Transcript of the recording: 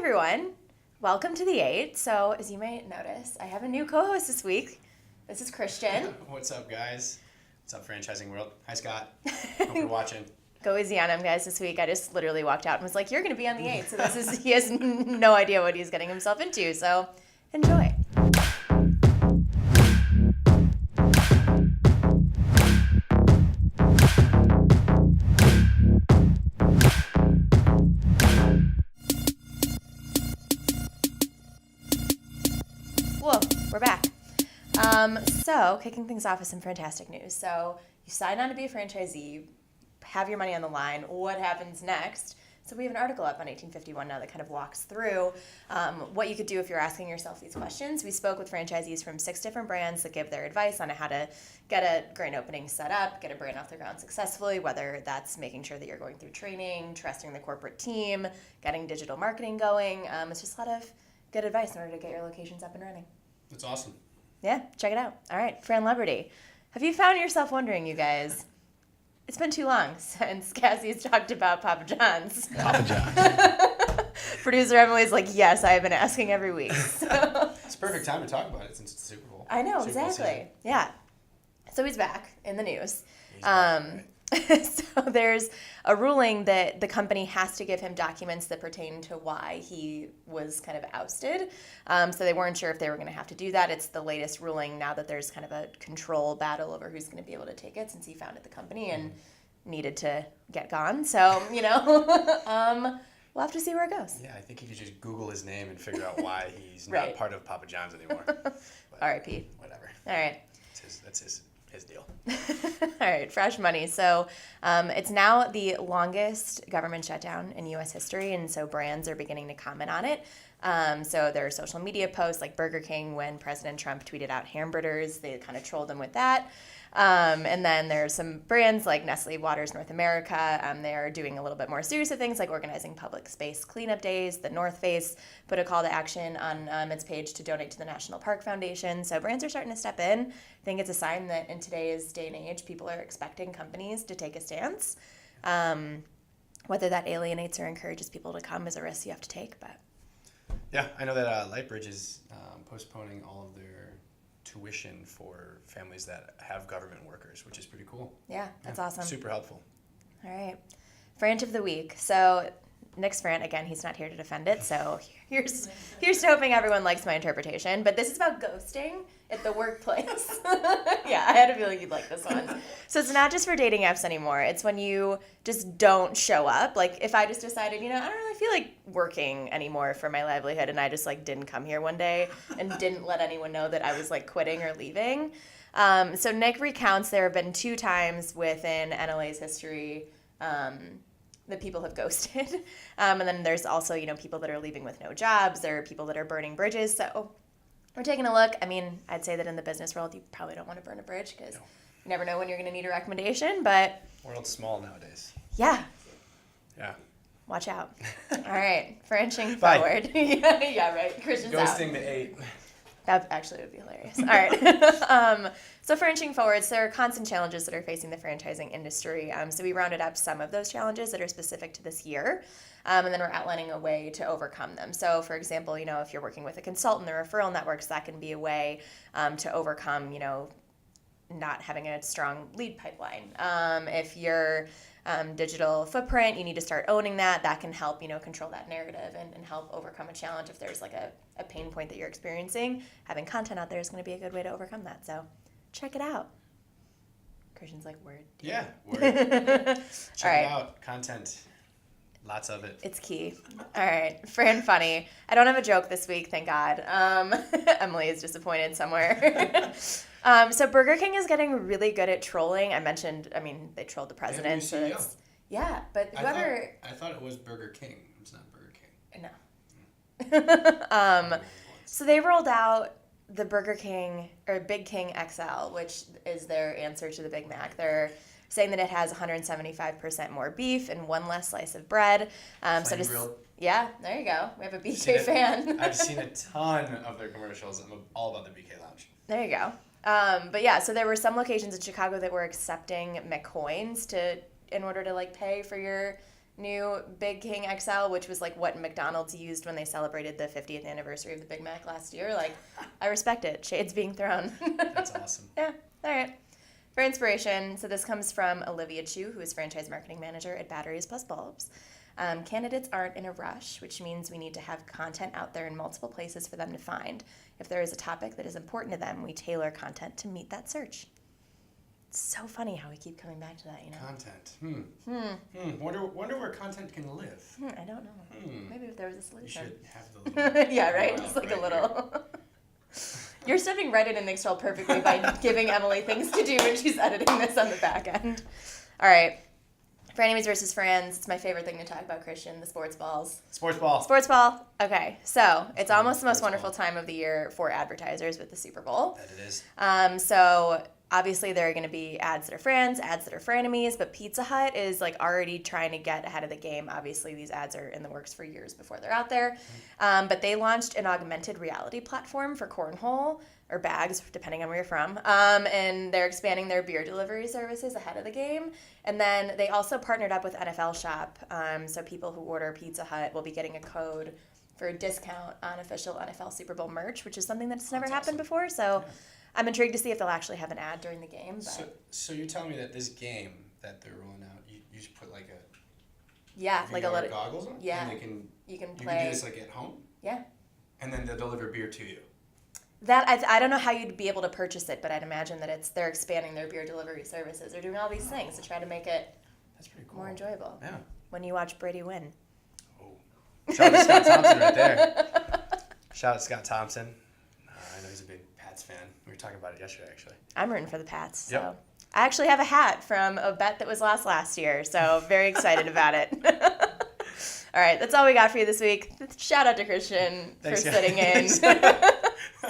everyone. Welcome to The 8. So, as you may notice, I have a new co-host this week. This is Christian. What's up, guys? What's up, franchising world? Hi, Scott. Hope you're watching. Go easy on him, guys, this week. I just literally walked out and was like, you're going to be on The 8. So he has no idea what he's getting himself into. So, enjoy. Whoa, we're back. So, kicking things off with some fantastic news. So, you sign on to be a franchisee, have your money on the line. What happens next? So, we have an article up on 1851 now that kind of walks through what you could do if you're asking yourself these questions. We spoke with franchisees from 6 different brands that give their advice on how to get a grand opening set up, get a brand off the ground successfully, whether that's making sure that you're going through training, trusting the corporate team, getting digital marketing going. It's just a lot of good advice in order to get your locations up and running. That's awesome. Yeah, check it out. All right, Fran Liberty. Have you found yourself wondering, you guys, it's been too long since Cassie's talked about Papa John's. Papa John's. Producer Emily's like, yes, I have been asking every week. So. It's a perfect time to talk about it since it's the Super Bowl. I know, Super Bowl exactly. season. Yeah. So he's back in the news. He's back, right. So there's a ruling that the company has to give him documents that pertain to why he was kind of ousted. So they weren't sure if they were going to have to do that. It's the latest ruling now that there's kind of a control battle over who's going to be able to take it since he founded the company and needed to get gone. So, we'll have to see where it goes. Yeah, I think you could just Google his name and figure out why he's Right. not part of Papa John's anymore. But R.I.P. Whatever. All right. That's his deal. All right, fresh money. So it's now the longest government shutdown in U.S. history, and so brands are beginning to comment on it. So there are social media posts like Burger King when President Trump tweeted out hamburgers. They kind of trolled him with that. And then there's some brands like Nestle Waters North America. They are doing a little bit more serious of things like organizing public space cleanup days. The North Face put a call to action on its page to donate to the National Park Foundation. So brands are starting to step in. I think it's a sign that in today's day and age, people are expecting companies to take a stance. Whether that alienates or encourages people to come is a risk you have to take. But Yeah, I know that Lightbridge is postponing all of their tuition for families that have government workers, which is pretty cool. yeah, that's awesome. Super helpful. All right. Frant of the week. So Nick's Frant, again, he's not here to defend it, so here's to hoping everyone likes my interpretation. But this is about ghosting at the workplace. Yeah, I had a feeling you'd like this one. So it's not just for dating apps anymore. It's when you just don't show up. Like if I just decided, I don't really feel like working anymore for my livelihood, and I just didn't come here one day and didn't let anyone know that I was quitting or leaving. So Nick recounts there have been 2 times within NLA's history that people have ghosted. And then there's also, people that are leaving with no jobs. There are people that are burning bridges. So we're taking a look. I mean, I'd say that in the business world, you probably don't want to burn a bridge because you never know when you're going to need a recommendation. But World's small nowadays. yeah, Yeah. watch out. All right, branching Bye. forward. Yeah, right. Christian's out. Ghosting the 8. That actually would be hilarious. All right. So for inching forwards, there are constant challenges that are facing the franchising industry. So we rounded up some of those challenges that are specific to this year, and then we're outlining a way to overcome them. So for example, if you're working with a consultant or referral networks, that can be a way to overcome, not having a strong lead pipeline. If your digital footprint, you need to start owning that. That can help, control that narrative and help overcome a challenge. If there's a pain point that you're experiencing, having content out there is going to be a good way to overcome that. So check it out. Christian's word. Yeah, word. All Check right. it out. Content. Lots of it. It's key. All right. Fran funny. I don't have a joke this week, thank God. Emily is disappointed somewhere. So Burger King is getting really good at trolling. They trolled the president. They have a new CEO. So yeah, but whoever... I thought it was Burger King. It's not Burger King. No. So they rolled out the Burger King, or Big King XL, which is their answer to the Big Mac. They're saying that it has 175% more beef and 1 less slice of bread. Grilled. Yeah, there you go. We have a BK fan. I've seen a ton of their commercials. I'm all about the BK Lounge. There you go. But yeah, so there were some locations in Chicago that were accepting McCoins in order to pay for your new Big King XL, which was like what McDonald's used when they celebrated the 50th anniversary of the Big Mac last year. Like, I respect it. Shades being thrown. That's awesome. Yeah. All right. For inspiration, so this comes from Olivia Chu, who is franchise marketing manager at Batteries Plus Bulbs. Candidates aren't in a rush, which means we need to have content out there in multiple places for them to find. If there is a topic that is important to them, we tailor content to meet that search. It's so funny how we keep coming back to that, you know. Content. Wonder where content can live. I don't know. Maybe if there was a You solution. should have the little Yeah, right? URL Just like right a little. You're stepping right in Nick's role perfectly by giving Emily things to do when she's editing this on the back end. All right. For enemies versus friends, it's my favorite thing to talk about, Christian, the sports balls. Sports ball. Sports ball. Okay, so it's almost the most Sports wonderful ball. time of the year for advertisers with the Super Bowl. That it is. So obviously there are going to be ads that are friends, ads that are for enemies, but Pizza Hut is like already trying to get ahead of the game. Obviously these ads are in the works for years before they're out there. But they launched an augmented reality platform for cornhole or bags, depending on where you're from. And they're expanding their beer delivery services ahead of the game. And then they also partnered up with NFL Shop. So people who order Pizza Hut will be getting a code for a discount on official NFL Super Bowl merch, which is something that's never happened before. So I'm intrigued to see if they'll actually have an ad during the game. But So you're telling me that this game that they're rolling out, you just put like a yeah, like a VR little goggles on? yeah. And they can, you can you can play. do this like at home? Yeah. And then they'll deliver beer to you. That I don't know how you'd be able to purchase it, but I'd imagine that they're expanding their beer delivery services. They're doing all these things to try to make it That's pretty cool. more enjoyable. Yeah. When you watch Brady win. Oh. Shout out to Scott Thompson right there. Shout out to Scott Thompson. I know he's a big Pats fan. We were talking about it yesterday, actually. I'm rooting for the Pats. So Yep. I actually have a hat from a bet that was lost last year, so very excited about it. All right, that's all we got for you this week. Shout out to Christian Thanks, for guys. sitting in.